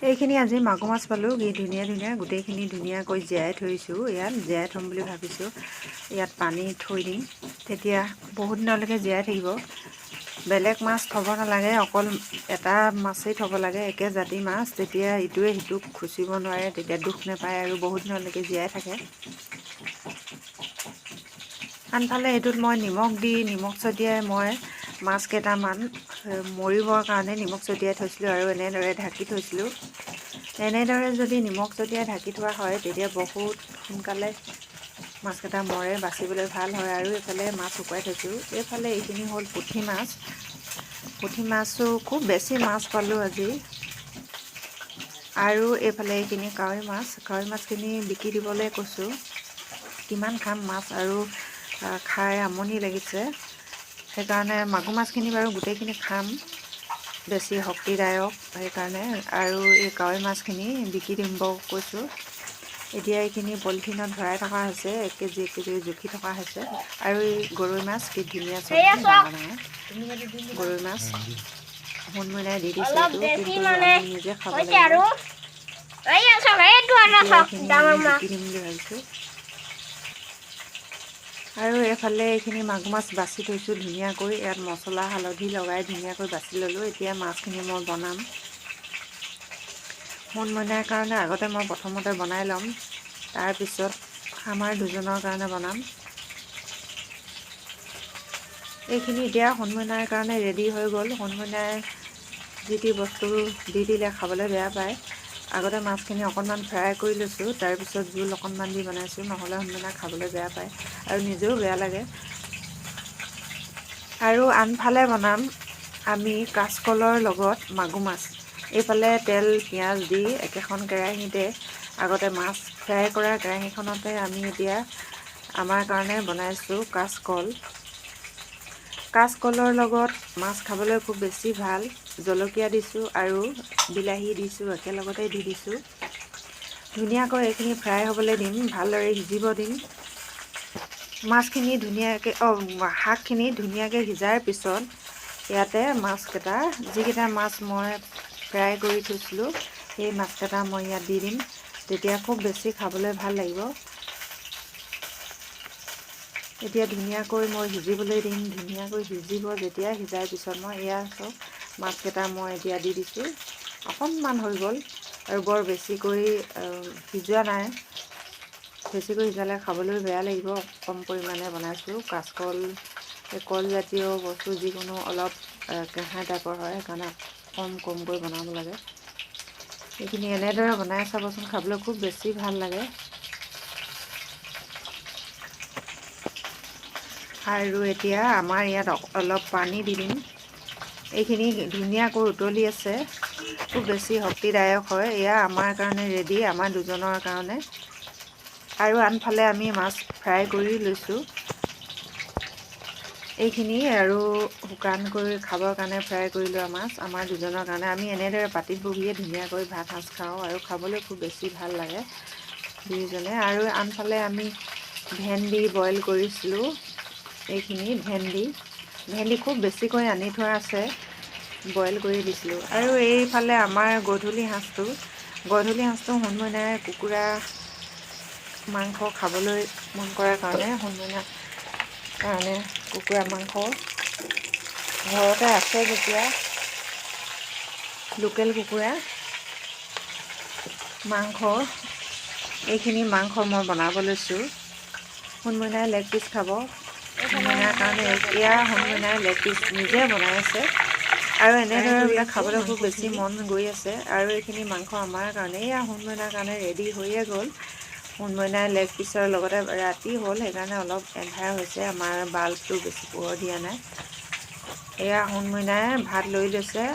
এইখিনি আজি মাগুৰ মাছ পালোঁ, কি ধুনীয়া ধুনীয়া, গোটেইখিনি ধুনীয়াকৈ জীয়াই থৈছোঁ। ইয়াত জীয়াই থ'ম বুলি ভাবিছোঁ। ইয়াত পানী থৈ দিম, তেতিয়া বহুত দিনলৈকে জীয়াই থাকিব। বেলেগ মাছ থ'ব নালাগে, অকল এটা মাছেই থ'ব লাগে, একে জাতি মাছ। তেতিয়া ইটোৱে সিটোক খুচিব নোৱাৰে, তেতিয়া দুখ নাপায় আৰু বহুত দিনলৈকে জীয়াই থাকে। আনফালে এইটোত মই নিমখ ছটিয়াই মই মাছ কেইটামান মৰিবৰ কাৰণে নিমখ ছটিয়াই থৈছিলোঁ আৰু এনেদৰে ঢাকি থৈছিলোঁ। এনেদৰে যদি নিমখ ছটিয়াই ঢাকি থোৱা হয়, তেতিয়া বহুত সোনকালে মাছকেইটা মৰে, বাচিবলৈ ভাল হয়। আৰু এইফালে মাছ শুকুৱাই থৈছোঁ। এইফালে এইখিনি হ'ল পুঠি মাছ। পুঠি মাছো খুব বেছি মাছ পালোঁ আজি। আৰু এইফালে এইখিনি কাৱৈ মাছখিনি বিকি দিবলৈ কৈছোঁ। কিমান খাম মাছ, আৰু খাই আমনি লাগিছে। সেইকাৰণে মাগুৰ মাছখিনি বাৰু গোটেইখিনি খাম, বেছি শক্তিদায়ক সেইকাৰণে। আৰু এই কাৱৈ মাছখিনি বিকি দিম কৈছোঁ। এতিয়া এইখিনি পলিথিনত ভৰাই থকা হৈছে, 1 কেজি 1 কেজি জুখি থকা হৈছে। আৰু এই গৰৈ মাছ কি ধুনীয়া চব্জি, ডাঙৰ ডাঙৰ গৰৈ মাছ মুনমুনাই দি দিছে। এইটো কিন্তু আমি নিজে খাব লাগিব। এইখিনি আমি বিকি দিম বুলি ভাবিছোঁ। আৰু এইফালে এইখিনি মাগুৰ মাছ বাছি থৈছোঁ ধুনীয়াকৈ। ইয়াত মছলা হালধি লগাই ধুনীয়াকৈ বাছি ল'লোঁ। এতিয়া মাছখিনি মই বনাম। মুনমুনাৰ কাৰণে আগতে মই প্ৰথমতে বনাই ল'ম, তাৰপিছত আমাৰ দুজনৰ কাৰণে বনাম। এইখিনি এতিয়া মুনমুনাৰ কাৰণে ৰেডি হৈ গ'ল। মুনমুনাই যি টি বস্তু দি দিলে খাবলৈ বেয়া পায়। আগতে মাছখিনি অকণমান ফ্ৰাই কৰি লৈছোঁ, তাৰপিছত জোল অকণমান দি বনাইছোঁ, নহ'লে মুনমুনাই খাবলৈ বেয়া পায় আৰু নিজেও বেয়া লাগে। আৰু আনফালে বনাম আমি কাচকলৰ লগত মাগুৰ মাছ। এইফালে তেল পিঁয়াজ দি একেখন কেৰাহীতে আগতে মাছ ফ্ৰাই কৰা কেৰাহীখনতে আমি এতিয়া আমাৰ কাৰণে বনাইছোঁ কাচকল। কাচকলৰ লগত মাছ খাবলৈ খুব বেছি ভাল। জলকীয়া দিছোঁ আৰু বিলাহী দিছোঁ, একেলগতে দি দিছোঁ। ধুনীয়াকৈ এইখিনি ফ্ৰাই হ'বলৈ দিম, ভালদৰে সিজিব দিম। মাছখিনি ধুনীয়াকৈ শাকখিনি ধুনীয়াকৈ সিজাৰ পিছত ইয়াতে মাছকেইটা, যিকেইটা মাছ মই ফ্ৰাই কৰি থৈছিলোঁ, সেই মাছকেইটা মই ইয়াত দি দিম। তেতিয়া খুব বেছি খাবলৈ ভাল লাগিব। এতিয়া ধুনীয়াকৈ মই সিজিবলৈ দিম। ধুনীয়াকৈ সিজিব যেতিয়া, সিজাৰ পিছত মই এয়া চব মাছকেইটা মই এতিয়া দি দিছোঁ। অকণমান হৈ গ'ল আৰু বৰ বেছিকৈ সিজোৱা নাই। বেছিকৈ সিজালে খাবলৈ বেয়া লাগিব। কম পৰিমাণে বনাইছোঁ। কাচকল কলজাতীয় বস্তু যিকোনো অলপ কেঁহা টাইপৰ হয়, সেইকাৰণে কমকৈ বনাব লাগে। এইখিনি এনেদৰে বনাই চাবচোন, খাবলৈ খুব বেছি ভাল লাগে। আৰু এতিয়া আমাৰ ইয়াত অলপ পানী দি দিম। এইখিনি ধুনীয়াকৈ উতলি আছে, খুব বেছি শক্তিদায়ক হয়। এয়া আমাৰ কাৰণে ৰেডি, আমাৰ দুজনৰ কাৰণে। আৰু আনফালে আমি মাছ ফ্ৰাই কৰি লৈছোঁ। এইখিনি আৰু শুকানকৈ খাবৰ কাৰণে ফ্ৰাই কৰি লোৱা মাছ আমাৰ দুজনৰ কাৰণে। আমি এনেদৰে পাতিত বহিয়ে ধুনীয়াকৈ ভাত সাজ খাওঁ আৰু খাবলৈ খুব বেছি ভাল লাগে দুয়োজনে। আৰু আনফালে আমি ভেন্দি বইল কৰিছিলোঁ। এইখিনি ভেন্দি খুব বেছিকৈ আনি থোৱা আছে, বইল কৰি দিছিলোঁ। আৰু এইফালে আমাৰ গধূলি সাঁজটো মুনমুনাই কুকুৰা মাংস খাবলৈ মন কৰাৰ কাৰণে মুনমুনাৰ কাৰণে কুকুৰা মাংস ঘৰতে আছে যেতিয়া, লোকেল কুকুৰা মাংস, এইখিনি মাংস মই বনাব লৈছোঁ। মুনমুনাই লেগ পিচ খাব। মুনমুনাৰ কাৰণে এতিয়া মুনমুনাই লেগ পিচ নিজে বনাই আছে আৰু এনেদৰে বোলে খাবলৈ খুব বেছি মন গৈ আছে। আৰু এইখিনি মাংস আমাৰ কাৰণে, এয়া মুনমুনাৰ কাৰণে ৰেডি হৈয়ে গ'ল। মুনমুনাই লেগ পিচৰ লগতে ৰাতি হ'ল, সেইকাৰণে অলপ এন্ধাৰ হৈছে, আমাৰ বাল্বটো বেছি পোহৰ দিয়া নাই। এয়া মুনমুনাই ভাত লৈ লৈছে,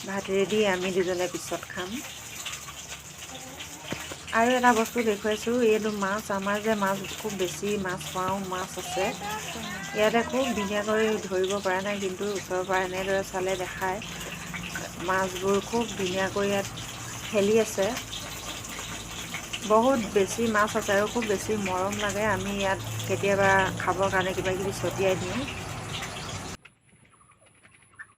ভাত ৰেডি, আমি দুজনে পিছত খাম। আৰু এটা বস্তু দেখুৱাইছোঁ, এইটো মাছ। আমাৰ যে মাছ খুব বেছি মাছ পাওঁ, মাছ আছে ইয়াতে, খুব ধুনীয়াকৈ ধৰিব পৰা নাই, কিন্তু ওচৰৰ পৰা এনেদৰে চালে দেখায় মাছবোৰ খুব ধুনীয়াকৈ ইয়াত খেলি আছে। বহুত বেছি মাছ আছে আৰু খুব বেছি মৰম লাগে। আমি ইয়াত কেতিয়াবা খাবৰ কাৰণে কিবা কিবি ছটিয়াই দিওঁ।